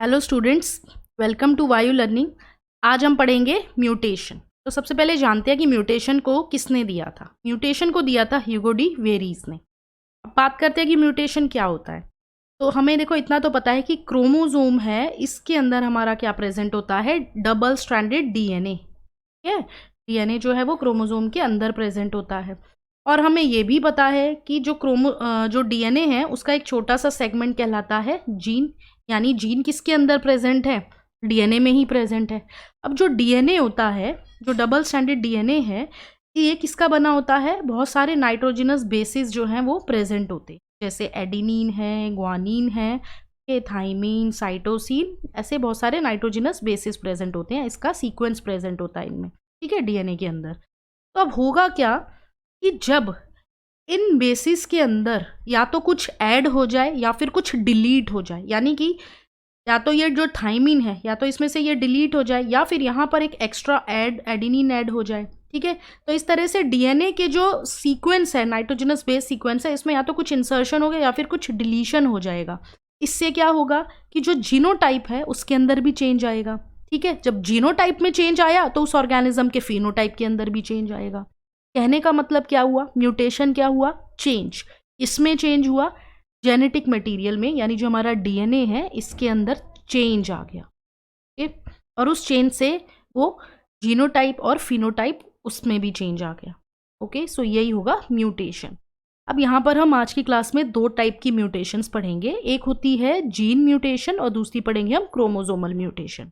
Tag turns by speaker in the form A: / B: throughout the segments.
A: Hello students, welcome to वायु learning. आज हम पढ़ेंगे म्यूटेशन। तो सबसे पहले जानते हैं कि म्यूटेशन को किसने दिया था। म्यूटेशन को दिया था ह्यूगो डी वेरीज ने। अब बात करते हैं कि म्यूटेशन क्या होता है। तो हमें देखो इतना तो पता है कि क्रोमोजोम है, इसके अंदर हमारा क्या प्रेजेंट होता है, डबल स्ट्रैंडेड डीएनए। ठीक है, डीएनए जो है वो क्रोमोजोम के अंदर प्रेजेंट होता है। और हमें ये भी पता है कि जो डीएनए है उसका एक छोटा सा सेगमेंट कहलाता है जीन। यानी जीन किसके अंदर प्रेजेंट है, डीएनए में ही प्रेजेंट है। अब जो डीएनए होता है, जो डबल स्ट्रैंडेड डीएनए है, ये किसका बना होता है, बहुत सारे नाइट्रोजनस बेसिस जो हैं वो प्रेजेंट होते हैं। जैसे एडिनिन है, ग्वानिन है, थाइमिन, साइटोसिन, ऐसे बहुत सारे नाइट्रोजनस बेसिस प्रेजेंट होते हैं। इसका सीक्वेंस प्रेजेंट होता है इनमें, ठीक है, डीएनए के अंदर। तो अब होगा क्या कि जब इन बेसिस के अंदर या तो कुछ ऐड हो जाए या फिर कुछ डिलीट हो जाए, यानी कि या तो ये जो थाइमिन है या तो इसमें से ये डिलीट हो जाए या फिर यहाँ पर एक एक्स्ट्रा एडिनिन ऐड हो जाए। ठीक है, तो इस तरह से डीएनए के जो सीक्वेंस है, नाइट्रोजनस बेस सीक्वेंस है, इसमें या तो कुछ इंसर्शन होगा या फिर कुछ डिलीशन हो जाएगा। इससे क्या होगा कि जो जीनोटाइप है उसके अंदर भी चेंज आएगा। ठीक है, जब जीनोटाइप में चेंज आया तो उस ऑर्गेनिज्म के फिनोटाइप के अंदर भी चेंज आएगा। कहने का मतलब क्या हुआ, म्यूटेशन क्या हुआ, चेंज। इसमें चेंज हुआ, जेनेटिक मटेरियल में, यानी जो हमारा डीएनए है इसके अंदर चेंज आ गया। ठीक, और उस चेंज से वो जीनोटाइप और फिनोटाइप उसमें भी चेंज आ गया। ओके, सो यही होगा म्यूटेशन। अब यहाँ पर हम आज की क्लास में दो टाइप की म्यूटेशंस पढ़ेंगे। एक होती है जीन म्यूटेशन और दूसरी पढ़ेंगे हम क्रोमोसोमल म्यूटेशन।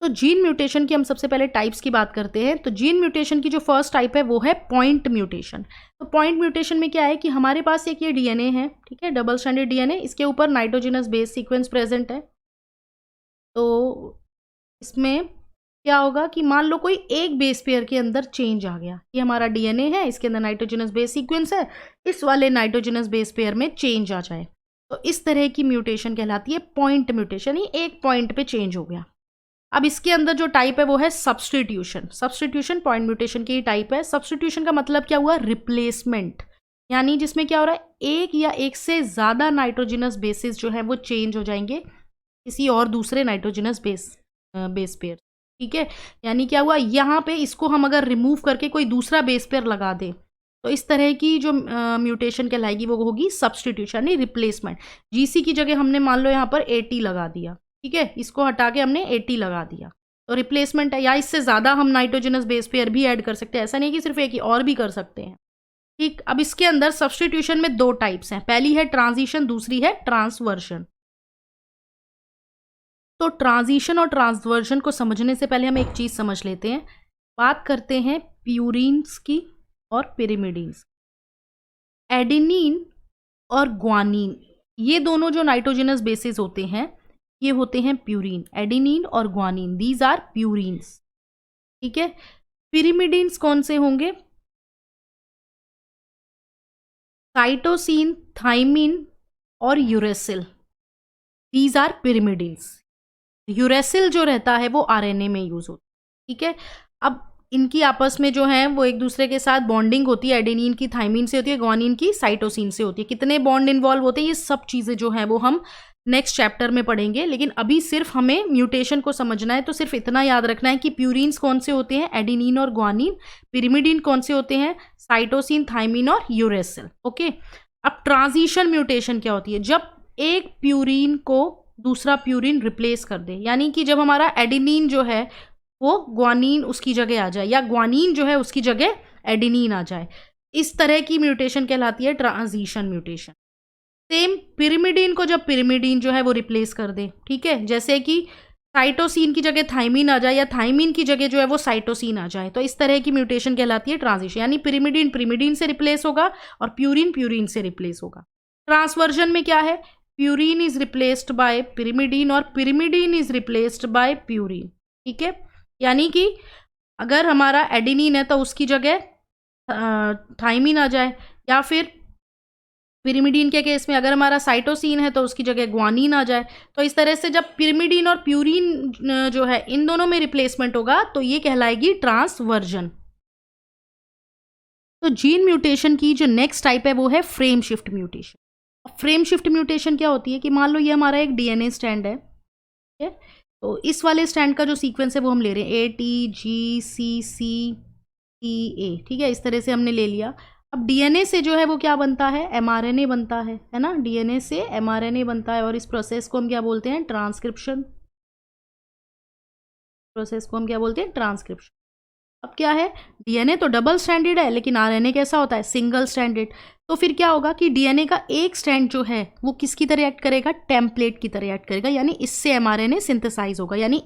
A: तो जीन म्यूटेशन की हम सबसे पहले टाइप्स की बात करते हैं। तो जीन म्यूटेशन की जो फर्स्ट टाइप है वो है पॉइंट म्यूटेशन। तो पॉइंट म्यूटेशन में क्या है कि हमारे पास एक ये डीएनए है, ठीक है, डबल स्ट्रैंडेड डीएनए, इसके ऊपर नाइट्रोजनस बेस सीक्वेंस प्रेजेंट है। तो इसमें क्या होगा कि मान लो कोई एक बेस पेयर के अंदर चेंज आ गया। ये हमारा डीएनए है, इसके अंदर नाइट्रोजनस बेस सीक्वेंस है, इस वाले नाइट्रोजनस बेस पेयर में चेंज आ जाए तो इस तरह की म्यूटेशन कहलाती है पॉइंट म्यूटेशन। ही एक पॉइंट पे चेंज हो गया। अब इसके अंदर जो टाइप है वो है सब्स्टिट्यूशन। सब्स्टिट्यूशन पॉइंट म्यूटेशन की टाइप है। सब्स्टिट्यूशन का मतलब क्या हुआ, रिप्लेसमेंट। यानी जिसमें क्या हो रहा है, एक या एक से ज़्यादा नाइट्रोजनस बेसिस जो है वो चेंज हो जाएंगे किसी और दूसरे नाइट्रोजनस बेस पेयर। ठीक है, यानी क्या हुआ, यहाँ पे इसको हम अगर रिमूव करके कोई दूसरा बेस पेयर लगा दें तो इस तरह की जो म्यूटेशन कहलाएगी वो होगी सब्स्टिट्यूशन, यानी रिप्लेसमेंट। जीसी की जगह हमने मान लो यहाँ पर 80 लगा दिया, ठीक है, इसको हटा के हमने 80 लगा दिया तो रिप्लेसमेंट है। या इससे ज़्यादा हम नाइट्रोजनस बेस पेयर भी ऐड कर सकते हैं, ऐसा नहीं कि सिर्फ एक ही, और भी कर सकते हैं। ठीक, अब इसके अंदर सब्स्टिट्यूशन में दो टाइप्स हैं। पहली है ट्रांजिशन, दूसरी है ट्रांसवर्जन। तो ट्रांजिशन और ट्रांसवर्जन को समझने से पहले हम एक चीज़ समझ लेते हैं। बात करते हैं प्यूरिन्स की और पिरिमिडीन्स। एडेनिन और ग्वानिन, ये दोनों जो नाइट्रोजनस बेसिस होते हैं ये होते हैं प्यूरिन। एडेनिन और ग्वानिन, दीज आर प्यूरिन्स। ठीक है, पिरिमिडीन्स कौन से होंगे, साइटोसिन, थाइमिन और uracil, these are pyrimidines. Uracil जो रहता है वो आरएनए में यूज होता है। ठीक है, अब इनकी आपस में जो है वो एक दूसरे के साथ बॉन्डिंग होती है। एडेनिन की थाइमिन से होती है, ग्वानिन की साइटोसिन से होती है। कितने बॉन्ड इन्वॉल्व होते हैं, ये सब चीज़ें जो हैं वो हम नेक्स्ट चैप्टर में पढ़ेंगे। लेकिन अभी सिर्फ हमें म्यूटेशन को समझना है, तो सिर्फ इतना याद रखना है कि प्यूरिन्स कौन से होते हैं, एडेनिन और ग्वानिन। पिरिमिडीन कौन से होते हैं, साइटोसिन, थाइमिन और यूरेसिल। ओके, अब ट्रांजिशन म्यूटेशन क्या होती है, जब एक प्यूरिन को दूसरा प्यूरिन रिप्लेस कर दे। यानी कि जब हमारा एडेनिन जो है वो ग्वानिन उसकी जगह आ जाए, या ग्वानिन जो है उसकी जगह एडेनिन आ जाए, इस तरह की म्यूटेशन कहलाती है ट्रांजिशन म्यूटेशन। सेम पिरिमिडीन को जब पिरिमिडीन जो है वो रिप्लेस कर दे, ठीक है, जैसे कि साइटोसिन की जगह थाइमिन आ जाए या थाइमिन की जगह जो है वो साइटोसिन आ जाए, तो इस तरह की म्यूटेशन कहलाती है ट्रांजिशन। यानी पिरिमिडीन पिरिमिडीन से रिप्लेस होगा और प्यूरिन प्यूरिन से रिप्लेस होगा। ट्रांसवर्जन में क्या है, purine is replaced by pyrimidine और pyrimidine is replaced by purine. ठीक है, यानी कि अगर हमारा एडेनिन है तो उसकी जगह थाइमिन आ जाए, या फिर पिरिमिडीन के केस में अगर हमारा साइटोसिन है तो उसकी जगह ग्वानिन आ जाए। तो इस तरह से जब पिरिमिडीन और प्यूरिन जो है इन दोनों में रिप्लेसमेंट होगा तो ये कहलाएगी ट्रांसवर्जन। तो जीन म्यूटेशन की जो नेक्स्ट टाइप है वो है frame shift mutation. Frame shift mutation क्या होती है कि मान लो ये हमारा एक डीएनए स्टैंड है, ठीक है, तो इस वाले स्टैंड का जो सीक्वेंस है वो हम ले रहे हैं ATGCCTA, ठीक है, इस तरह से हमने ले लिया। अब डीएनए से जो है वो क्या बनता है, एमआरएनए बनता है ना, डीएनए से एमआरएनए बनता है और इस प्रोसेस को हम क्या बोलते हैं, ट्रांसक्रिप्शन। प्रोसेस को हम क्या बोलते हैं, ट्रांसक्रिप्शन। अब क्या है, डीएनए तो डबल स्ट्रैंडेड है लेकिन आरएनए कैसा होता है, सिंगल स्ट्रैंडेड। तो फिर क्या होगा कि डीएनए का एक स्ट्रैंड जो है वो किसकी तरह एक्ट करेगा, टेम्पलेट की तरह एक्ट करेगा, यानी इससे एमआरएनए सिंथेसाइज होगा। यानी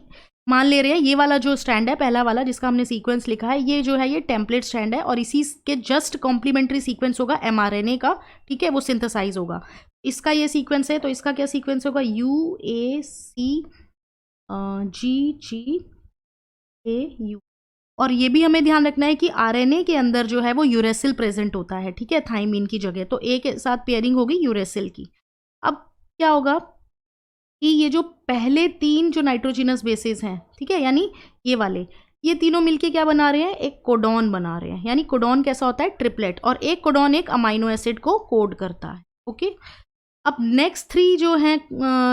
A: मान ले रहे हैं ये वाला जो स्ट्रैंड है, पहला वाला जिसका हमने सीक्वेंस लिखा है, ये जो है ये टेम्पलेट स्ट्रैंड है और इसी के जस्ट कॉम्प्लीमेंट्री सीक्वेंस होगा एमआरएनए का, ठीक है, वो सिंथेसाइज होगा। इसका ये सीक्वेंस है तो इसका क्या सीक्वेंस होगा, UACGGAU। और ये भी हमें ध्यान रखना है कि आरएनए के अंदर जो है वो यूरेसिल प्रेजेंट होता है, ठीक है, थाइमीन की जगह, तो एक साथ पेयरिंग होगी यूरेसिल की। अब क्या होगा कि ये जो पहले 3 जो नाइट्रोजिनस बेसेस हैं, ठीक है, यानी ये वाले, ये तीनों मिलके क्या बना रहे हैं, एक कोडॉन बना रहे हैं। यानी कोडॉन कैसा होता है, ट्रिपलेट, और एक कोडॉन एक अमाइनो एसिड को कोड करता है। ओके, अब नेक्स्ट 3 जो हैं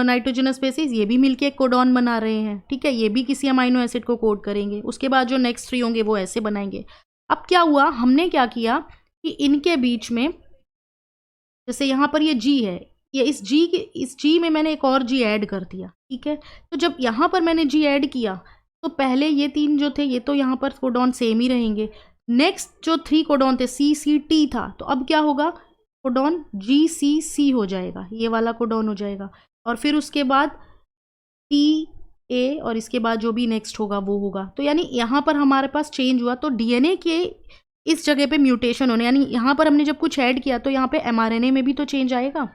A: नाइट्रोजनस बेसिस, ये भी मिलके एक कोडॉन बना रहे हैं, ठीक है, ये भी किसी अमाइनो एसिड को कोड करेंगे। उसके बाद जो नेक्स्ट 3 होंगे वो ऐसे बनाएंगे। अब क्या हुआ, हमने क्या किया कि इनके बीच में, जैसे यहाँ पर ये जी है, ये इस जी में मैंने एक और जी ऐड कर दिया, ठीक है। तो जब यहाँ पर मैंने जी ऐड किया तो पहले ये 3 जो थे ये तो यहाँ पर कोडॉन सेम ही रहेंगे। नेक्स्ट जो 3 कोडॉन थे CCT था, तो अब क्या होगा, कोडॉन GCC हो जाएगा, ये वाला कोडॉन हो जाएगा, और फिर उसके बाद TA, और इसके बाद जो भी नेक्स्ट होगा वो होगा। तो यानी यहाँ पर हमारे पास चेंज हुआ, तो डीएनए के इस जगह पे म्यूटेशन होने, यानी यहाँ पर हमने जब कुछ ऐड किया तो यहाँ पे एमआरएनए में भी तो चेंज आएगा,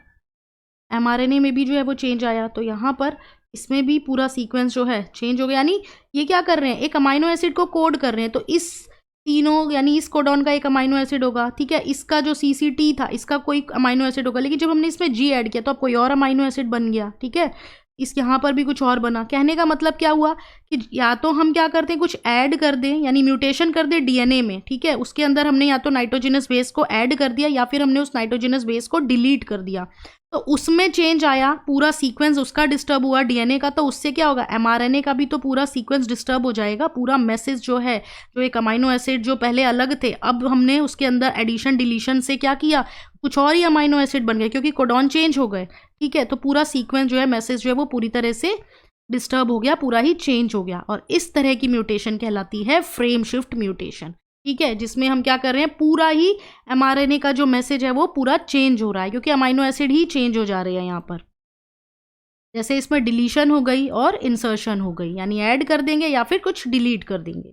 A: एमआरएनए में भी जो है वो चेंज आया, तो यहाँ पर इसमें भी पूरा सीक्वेंस जो है चेंज हो गया। यानी ये क्या कर रहे हैं, एक अमाइनो एसिड को कोड कर रहे हैं, तो इस तीनों, यानी इस कोडॉन का एक अमाइनो एसिड होगा, ठीक है, इसका जो CCT था इसका कोई अमाइनो एसिड होगा, लेकिन जब हमने इसमें जी ऐड किया तो अब कोई और अमाइनो एसिड बन गया, ठीक है, इस यहाँ पर भी कुछ और बना। कहने का मतलब क्या हुआ कि या तो हम क्या करते हैं, कुछ ऐड कर दें, यानी म्यूटेशन कर दें डीएनए में, ठीक है, उसके अंदर हमने या तो नाइट्रोजनस बेस को ऐड कर दिया या फिर हमने उस नाइट्रोजनस बेस को डिलीट कर दिया, तो उसमें चेंज आया, पूरा सीक्वेंस उसका डिस्टर्ब हुआ डीएनए का, तो उससे क्या होगा, एमआरएनए का भी तो पूरा सीक्वेंस डिस्टर्ब हो जाएगा। पूरा मैसेज जो है, जो एक अमाइनो एसिड जो पहले अलग थे, अब हमने उसके अंदर एडिशन डिलीशन से क्या किया, कुछ और ही अमाइनो एसिड बन गए क्योंकि कोडॉन चेंज हो गए, ठीक है, तो पूरा सीक्वेंस जो है, मैसेज जो है वो पूरी तरह से डिस्टर्ब हो गया, पूरा ही चेंज हो गया। और इस तरह की म्यूटेशन कहलाती है फ्रेम शिफ्ट म्यूटेशन, ठीक है, जिसमें हम क्या कर रहे हैं, पूरा ही एमआरएनए का जो मैसेज है वो पूरा चेंज हो रहा है, क्योंकि अमाइनो एसिड ही चेंज हो जा रहे हैं यहाँ पर। जैसे इसमें डिलीशन हो गई और इंसर्शन हो गई, यानी ऐड कर देंगे या फिर कुछ डिलीट कर देंगे।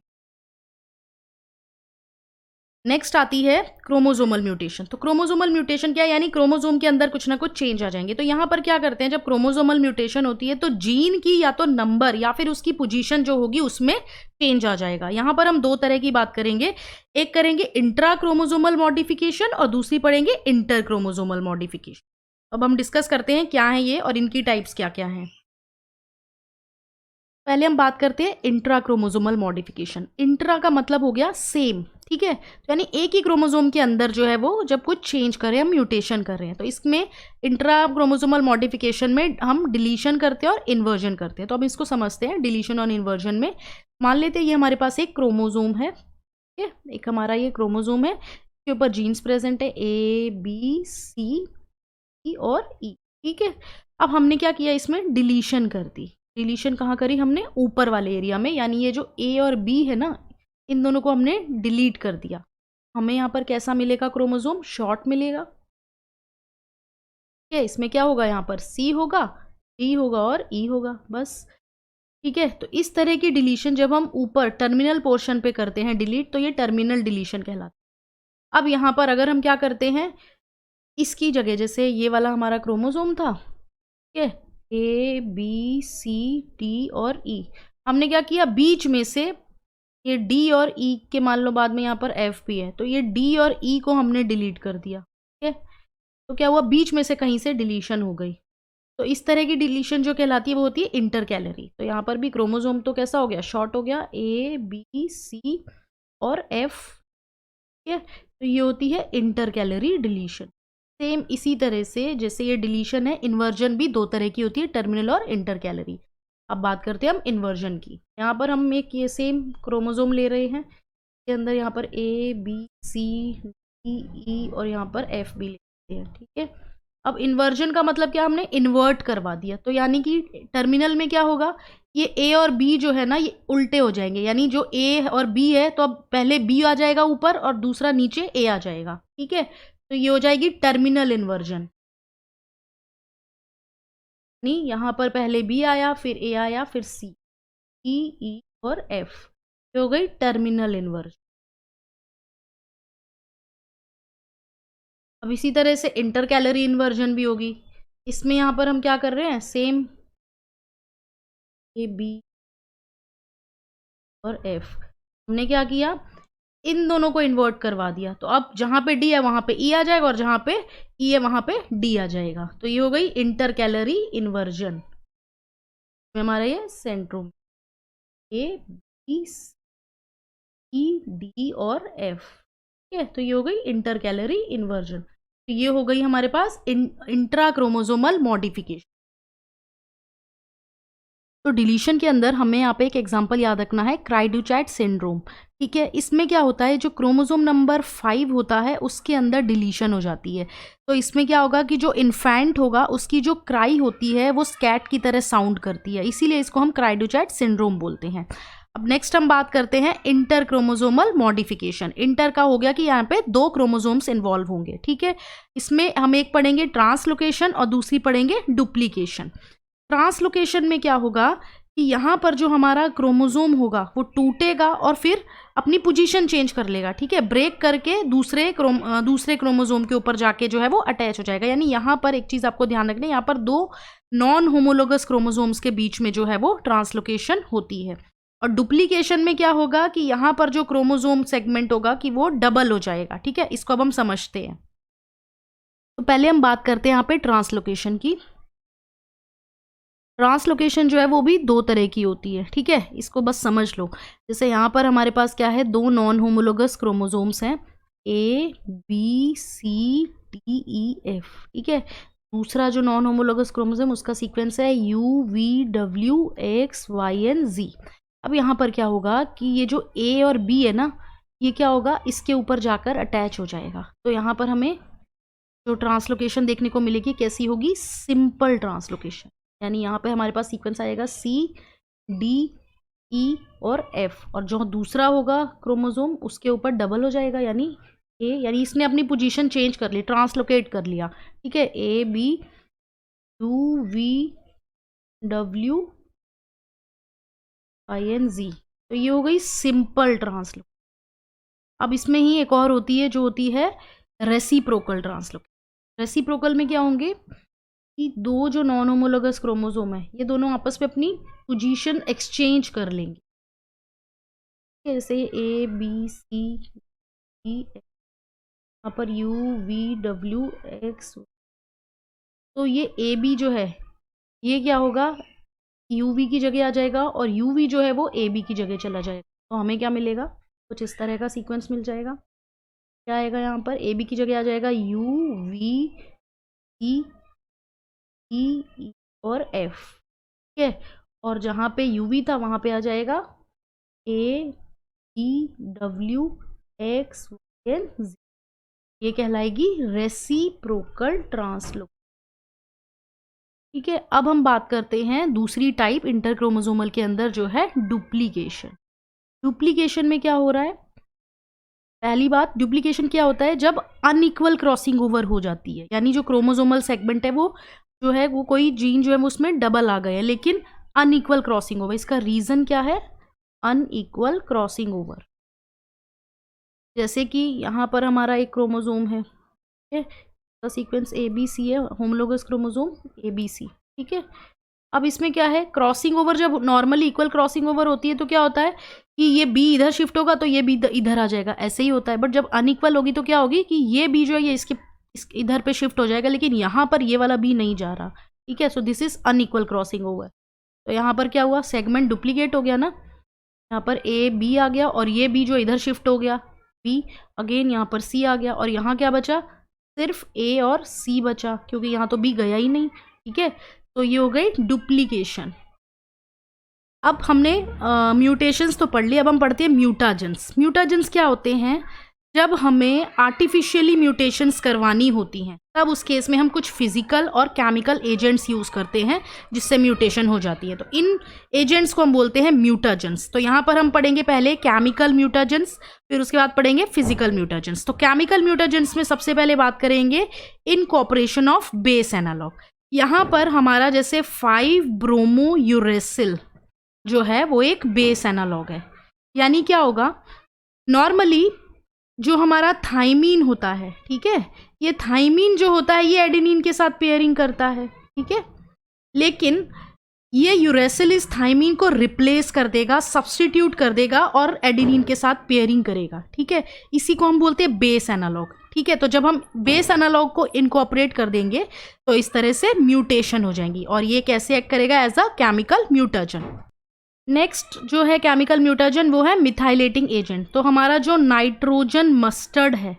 A: नेक्स्ट आती है क्रोमोजोमल म्यूटेशन। तो क्रोमोजोमल म्यूटेशन क्या है, यानी क्रोमोजोम के अंदर कुछ ना कुछ चेंज आ जाएंगे। तो यहाँ पर क्या करते हैं, जब क्रोमोजोमल म्यूटेशन होती है तो जीन की या तो नंबर या फिर उसकी पोजीशन जो होगी उसमें चेंज आ जाएगा। यहाँ पर हम 2 तरह की बात करेंगे, एक करेंगे इंट्रा क्रोमोजोमल मॉडिफिकेशन और दूसरी पढ़ेंगे इंटर क्रोमोजोमल मॉडिफिकेशन। अब हम डिस्कस करते हैं क्या है ये और इनकी टाइप्स क्या क्या हैं। पहले हम बात करते हैं इंट्रा क्रोमोजोमल मॉडिफिकेशन। इंट्रा का मतलब हो गया सेम, ठीक है, तो यानी एक ही क्रोमोजोम के अंदर जो है वो जब कुछ चेंज कर रहे हैं, हम म्यूटेशन कर रहे हैं, तो इसमें इंट्रा क्रोमोजोमल मॉडिफिकेशन में हम डिलीशन करते हैं और इन्वर्जन करते हैं। तो अब इसको समझते हैं, डिलीशन और इन्वर्जन में मान लेते हैं ये हमारे पास एक क्रोमोजोम है, ठीक है, एक हमारा ये क्रोमोजोम है, इसके ऊपर जीन्स प्रेजेंट है ABCD और E, ठीक है। अब हमने क्या किया, इसमें डिलीशन कर दी। डिलीशन कहाँ करी हमने, ऊपर वाले एरिया में, यानी ये जो A और B है ना, इन दोनों को हमने डिलीट कर दिया। हमें यहाँ पर कैसा मिलेगा, क्रोमोजोम शॉर्ट मिलेगा, ठीक है, इसमें क्या होगा, यहाँ पर C होगा, D होगा और E होगा, बस, ठीक है। तो इस तरह की डिलीशन जब हम ऊपर टर्मिनल पोर्शन पे करते हैं डिलीट, तो ये टर्मिनल डिलीशन कहलाता है। अब यहाँ पर अगर हम क्या करते हैं, इसकी जगह, जैसे ये वाला हमारा क्रोमोजोम था, ठीक है, ABCD और E, हमने क्या किया, बीच में से ये D और E के मान लो बाद में यहाँ पर F भी है, तो ये D और E को हमने डिलीट कर दिया, ठीक है। तो क्या हुआ, बीच में से कहीं से डिलीशन हो गई। तो इस तरह की डिलीशन जो कहलाती है वो होती है इंटर कैलोरी। तो यहाँ पर भी क्रोमोजोम तो कैसा हो गया, शॉर्ट हो गया, ABC और F, ठीक है, तो ये होती है इंटर कैलोरी डिलीशन। सेम इसी तरह से जैसे ये डिलीशन है, इन्वर्जन भी दो तरह की होती है, टर्मिनल और इंटर कैलोरी। अब बात करते हैं हम इन्वर्जन की। यहाँ पर हम एक ये सेम क्रोमोसोम ले रहे हैं, इसके अंदर यहाँ पर A B C D E और यहाँ पर F भी लेते हैं, ठीक है। अब इन्वर्जन का मतलब क्या, हमने इन्वर्ट करवा दिया, तो यानी कि टर्मिनल में क्या होगा, ये A और B जो है ना ये उल्टे हो जाएंगे, यानी जो A और B है तो अब पहले B आ जाएगा ऊपर और दूसरा नीचे A आ जाएगा, ठीक है। तो ये हो जाएगी टर्मिनल इन्वर्जन, नहीं यहाँ पर पहले B आया, फिर A आया, फिर C, E E और F, ये हो गई टर्मिनल इन्वर्जन। अब इसी तरह से इंटर कैलोरी इन्वर्जन भी होगी। इसमें यहाँ पर हम क्या कर रहे हैं, सेम A B और F, हमने क्या किया, इन दोनों को इन्वर्ट करवा दिया, तो अब जहाँ पे D है वहाँ पे E आ जाएगा और जहाँ पे E है वहाँ पे D आ जाएगा, तो ये हो गई इंटर कैलोरी इन्वर्जन। हमारा ये सेंट्रोम A B C D और F, ठीक है, तो ये हो गई इंटर कैलोरी इन्वर्जन। तो ये हो गई हमारे पास इंट्रा क्रोमोसोमल मॉडिफिकेशन। तो डिलीशन के अंदर हमें यहाँ पे एक एग्जांपल याद रखना है, क्राइडुचाइट सिंड्रोम, ठीक है। इसमें क्या होता है, जो क्रोमोसोम नंबर 5 होता है उसके अंदर डिलीशन हो जाती है, तो इसमें क्या होगा कि जो इन्फेंट होगा उसकी जो क्राई होती है वो स्कैट की तरह साउंड करती है, इसीलिए इसको हम क्राइडुचाइट सिंड्रोम बोलते हैं। अब नेक्स्ट हम बात करते हैं इंटर क्रोमोसोमल मॉडिफिकेशन। इंटर का हो गया कि यहाँ पे 2 क्रोमोसोम्स इन्वॉल्व होंगे, ठीक है। इसमें हम एक पढ़ेंगे ट्रांसलोकेशन और दूसरी पढ़ेंगे डुप्लीकेशन। ट्रांसलोकेशन में क्या होगा कि यहाँ पर जो हमारा क्रोमोसोम होगा वो टूटेगा और फिर अपनी पोजीशन चेंज कर लेगा, ठीक है, ब्रेक करके दूसरे क्रोमोसोम के ऊपर जाके जो है वो अटैच हो जाएगा। यानी यहाँ पर एक चीज़ आपको ध्यान रखनी है, यहाँ पर 2 नॉन होमोलोगस क्रोमोसोम्स के बीच में जो है वो ट्रांसलोकेशन होती है। और डुप्लीकेशन में क्या होगा कि यहाँ पर जो क्रोमोसोम सेगमेंट होगा कि वो डबल हो जाएगा, ठीक है। इसको अब हम समझते हैं। तो पहले हम बात करते हैं यहाँ पे ट्रांसलोकेशन की। ट्रांसलोकेशन जो है वो भी 2 तरह की होती है, ठीक है, इसको बस समझ लो। जैसे यहाँ पर हमारे पास क्या है, 2 नॉन होमोलोगस क्रोमोसोम्स हैं, A B C D E F, ठीक है। दूसरा जो नॉन होमोलोगस क्रोमोसोम उसका सीक्वेंस है U V W X Y and Z। अब यहाँ पर क्या होगा कि ये जो A और B है ना, ये क्या होगा, इसके ऊपर जाकर अटैच हो जाएगा। तो यहाँ पर हमें जो ट्रांसलोकेशन देखने को मिलेगी कैसी होगी, सिंपल ट्रांसलोकेशन, यानी यहाँ पे हमारे पास सीक्वेंस आएगा C D E और F, और जो दूसरा होगा क्रोमोसोम उसके ऊपर डबल हो जाएगा, यानी A, यानी इसने अपनी पोजीशन चेंज कर ली, ट्रांसलोकेट कर लिया, ठीक है। A B U V W I N Z, तो ये हो गई सिंपल ट्रांसलोकेशन। अब इसमें ही एक और होती है जो होती है रेसिप्रोकल ट्रांसलोकेशन। रेसिप्रोकल में क्या होंगे कि 2 जो नॉन होमोलोगस क्रोमोसोम है ये दोनों आपस में अपनी पोजीशन एक्सचेंज कर लेंगे, जैसे A B C D यहाँ पर U V W X, तो ये A B जो है ये क्या होगा, U V की जगह आ जाएगा और U V जो है वो A B की जगह चला जाएगा। तो हमें क्या मिलेगा, कुछ इस तरह का सीक्वेंस मिल जाएगा। क्या आएगा, यहाँ पर A B की जगह आ जाएगा U V C E E और F, ठीक है। और जहाँ पे UV था वहाँ पे आ जाएगा A B W X Y and Z, ये कहलाएगी रेसिप्रोकल ट्रांसलोकेशन, ठीक है। अब हम बात करते हैं दूसरी टाइप इंटरक्रोमोसोमल के अंदर जो है डुप्लीकेशन। डुप्लीकेशन में क्या हो रहा है, पहली बात, डुप्लीकेशन क्या होता है, जब अनइक्वल क्रॉसिंग ओवर हो जाती है, यानी जो क्रोमोसोमल सेगमेंट है वो जो है वो कोई जीन जो है वो उसमें डबल आ गए हैं लेकिन अनइक्वल क्रॉसिंग ओवर। इसका रीजन क्या है, अनइक्वल क्रॉसिंग ओवर। जैसे कि यहाँ पर हमारा एक क्रोमोसोम है, ठीक है, इसका सीक्वेंस ABC है, होमोलोगस क्रोमोसोम ABC, ठीक है। अब इसमें क्या है, क्रॉसिंग ओवर, जब नॉर्मली इक्वल क्रॉसिंग ओवर होती है तो क्या होता है कि ये B इधर शिफ्ट होगा तो ये B इधर आ जाएगा, ऐसे ही होता है। बट जब अनइक्वल होगी तो क्या होगी कि ये B जो है ये इसके इधर पे शिफ्ट हो जाएगा, लेकिन यहाँ पर ये वाला B नहीं जा रहा, ठीक है। So this is unequal crossing over. तो यहाँ पर क्या हुआ, सेगमेंट डुप्लीकेट हो गया ना, यहाँ पर A B आ गया और ये B जो इधर शिफ्ट हो गया B, अगेन यहाँ पर C आ गया और यहाँ क्या बचा, सिर्फ ए और सी बचा, क्योंकि यहाँ तो बी गया ही नहीं, ठीक है। तो ये हो गई डुप्लीकेशन। अब हमने म्यूटेशंस तो पढ़ ली, अब हम पढ़ते हैं म्यूटाजेंस। म्यूटाजेंस क्या होते हैं? जब हमें आर्टिफिशियली म्यूटेशंस करवानी होती हैं तब उस केस में हम कुछ फिजिकल और केमिकल एजेंट्स यूज़ करते हैं जिससे म्यूटेशन हो जाती है। तो इन एजेंट्स को हम बोलते हैं म्यूटाजेंस। तो यहाँ पर हम पढ़ेंगे पहले केमिकल म्यूटाजेंस, फिर उसके बाद पढ़ेंगे फिजिकल म्यूटाजेंस। तो केमिकल म्यूटाजेंस में सबसे पहले बात करेंगे इनकॉर्पोरेशन ऑफ बेस एनालॉग। यहाँ पर हमारा जैसे 5 ब्रोमो यूरेसिल जो है वो एक बेस एनालॉग है। यानी क्या होगा, नॉर्मली जो हमारा थाइमीन होता है, ठीक है, ये थाइमीन जो होता है ये एडेनिन के साथ पेयरिंग करता है, ठीक है, लेकिन ये यूरेसिल इस थाइमीन को रिप्लेस कर देगा, सब्स्टिट्यूट कर देगा और एडेनिन के साथ पेयरिंग करेगा, ठीक है। इसी को हम बोलते हैं बेस एनालॉग, ठीक है। तो जब हम बेस एनालॉग को इनकॉर्पोरेट कर देंगे तो इस तरह से म्यूटेशन हो जाएंगी और ये कैसे एक्ट करेगा? As a chemical mutagen. Next जो है केमिकल म्यूटाजन वो है मिथाइलेटिंग एजेंट। तो हमारा जो नाइट्रोजन मस्टर्ड है,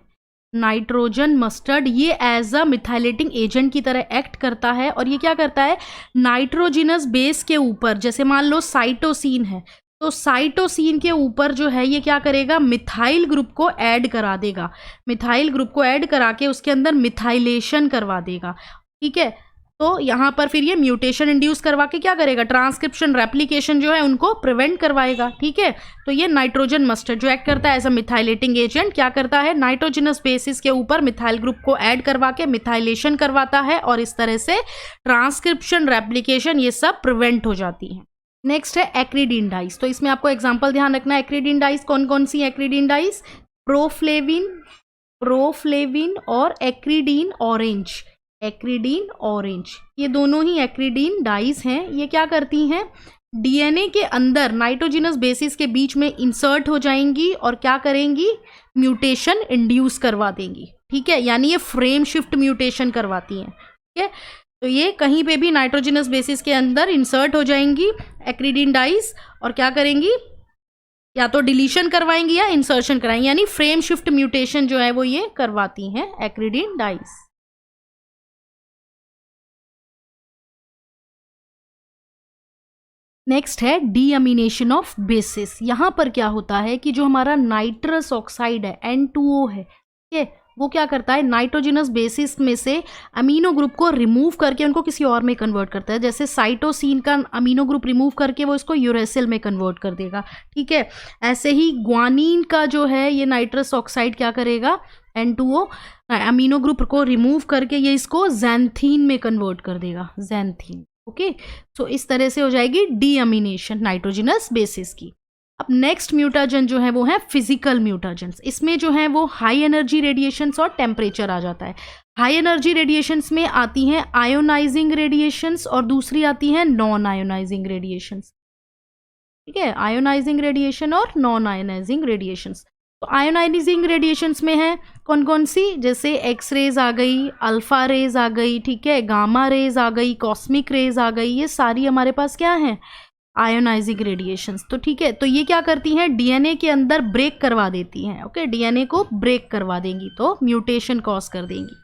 A: नाइट्रोजन मस्टर्ड, ये एज अ मिथाइलेटिंग एजेंट की तरह एक्ट करता है और ये क्या करता है, नाइट्रोजिनस बेस के ऊपर, जैसे मान लो साइटोसिन है तो साइटोसिन के ऊपर जो है ये क्या करेगा, मिथाइल ग्रुप को ऐड करा देगा। मिथाइल ग्रुप को ऐड करा के उसके अंदर मिथाइलेशन करवा देगा, ठीक है। तो यहाँ पर फिर ये म्यूटेशन इंड्यूस करवा के क्या करेगा, ट्रांसक्रिप्शन रेप्लिकेशन जो है उनको प्रिवेंट करवाएगा, ठीक है। तो ये नाइट्रोजन मस्टर्ड जो एक्ट करता है एज अ मिथाइलेटिंग एजेंट, क्या करता है, नाइट्रोजिनस बेसिस के ऊपर मिथाइल ग्रुप को ऐड करवा के मिथाइलेशन करवाता है और इस तरह से ट्रांसक्रिप्शन रेप्लिकेशन ये सब प्रिवेंट हो जाती है। नेक्स्ट है एक्रीडीन डाइस। तो इसमें आपको एग्जाम्पल ध्यान रखना है। एक्रीडीन डाइस कौन कौन सी एक्रीडीन डाइस? प्रोफ्लेविन और एक्रीडीन ऑरेंज। एक्रीडीन ऑरेंज ये दोनों ही एक्रीडीन डाइस हैं। ये क्या करती हैं, डीएनए के अंदर नाइट्रोजिनस बेसिस के बीच में इंसर्ट हो जाएंगी और क्या करेंगी, म्यूटेशन इंड्यूस करवा देंगी, ठीक है। यानी ये फ्रेम शिफ्ट म्यूटेशन करवाती हैं, ठीक है। तो ये कहीं पे भी नाइट्रोजिनस बेसिस के अंदर इंसर्ट हो जाएंगी एक्रीडीन डाइस और क्या करेंगी, या तो डिलीशन करवाएंगी या इंसर्शन कराएंगी, यानी फ्रेम शिफ्ट म्यूटेशन जो है वो ये करवाती हैं एक्रीडीन डाइस। नेक्स्ट है डीअमीनेशन ऑफ बेसिस। यहाँ पर क्या होता है कि जो हमारा नाइट्रस ऑक्साइड है N2O है, ठीक है, वो क्या करता है, नाइट्रोजिनस बेसिस में से अमीनो ग्रुप को रिमूव करके उनको किसी और में कन्वर्ट करता है। जैसे साइटोसिन का अमीनो ग्रुप रिमूव करके वो इसको यूरेसिल में कन्वर्ट कर देगा, ठीक है। ऐसे ही ग्वानीन का जो है ये नाइट्रस ऑक्साइड क्या करेगा, N2O अमीनो ग्रुप को रिमूव करके ये इसको ज़ैंथीन में कन्वर्ट कर देगा, ज़ैंथीन, ओके। सो इस तरह से हो जाएगी डीअमीनेशन नाइट्रोजिनस बेसिस की। अब नेक्स्ट म्यूटाजन जो है वो है फिजिकल म्यूटाजेंस। इसमें जो है वो हाई एनर्जी रेडिएशंस और टेम्परेचर आ जाता है। हाई एनर्जी रेडिएशंस में आती हैं आयोनाइजिंग रेडिएशंस और दूसरी आती हैं नॉन आयोनाइजिंग रेडिएशंस, ठीक है, आयोनाइजिंग रेडिएशन और नॉन आयोनाइजिंग रेडिएशंस। तो आयोनाइजिंग रेडिएशंस में है कौन कौन सी, जैसे एक्स रेज आ गई, अल्फा रेज आ गई, ठीक है, गामा रेज आ गई, कॉस्मिक रेज आ गई, ये सारी हमारे पास क्या है, आयोनाइजिंग रेडिएशंस। तो ठीक है, तो ये क्या करती हैं, डीएनए के अंदर ब्रेक करवा देती हैं, ओके, डीएनए को ब्रेक करवा देंगी तो म्यूटेशन कॉज कर देंगी।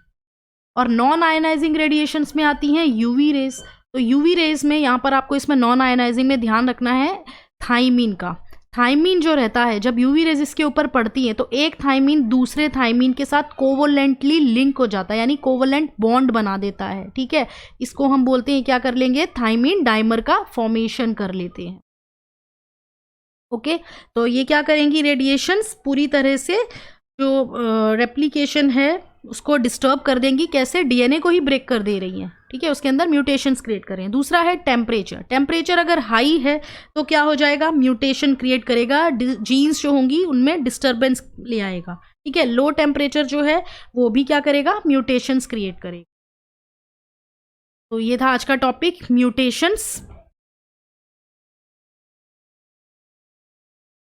A: और नॉन आयोनाइजिंग रेडिएशंस में आती हैं यूवी रेज। तो यूवी रेज में यहाँ पर आपको इसमें नॉन आयोनाइजिंग में ध्यान रखना है थाइमीन का। थाइमीन जो रहता है जब यूवी रेज इसके ऊपर पड़ती है तो एक थाइमीन दूसरे थाइमीन के साथ कोवलेंटली लिंक हो जाता है, यानी कोवलेंट बॉन्ड बना देता है, ठीक है। इसको हम बोलते हैं, क्या कर लेंगे, थाइमीन डाइमर का फॉर्मेशन कर लेते हैं, ओके। तो ये क्या करेंगी, रेडिएशंस पूरी तरह से जो रेप्लिकेशन है उसको डिस्टर्ब कर देंगी। कैसे, डीएनए को ही ब्रेक कर दे रही हैं, ठीक है, उसके अंदर म्यूटेशंस क्रिएट कर रहे हैं। दूसरा है टेम्परेचर। टेम्परेचर अगर हाई है तो क्या हो जाएगा, म्यूटेशन क्रिएट करेगा, जीन्स जो होंगी उनमें डिस्टर्बेंस ले आएगा, ठीक है। लो टेम्परेचर जो है वो भी क्या करेगा, म्यूटेशंस क्रिएट करेगा। तो ये था आज का टॉपिक म्यूटेशंस।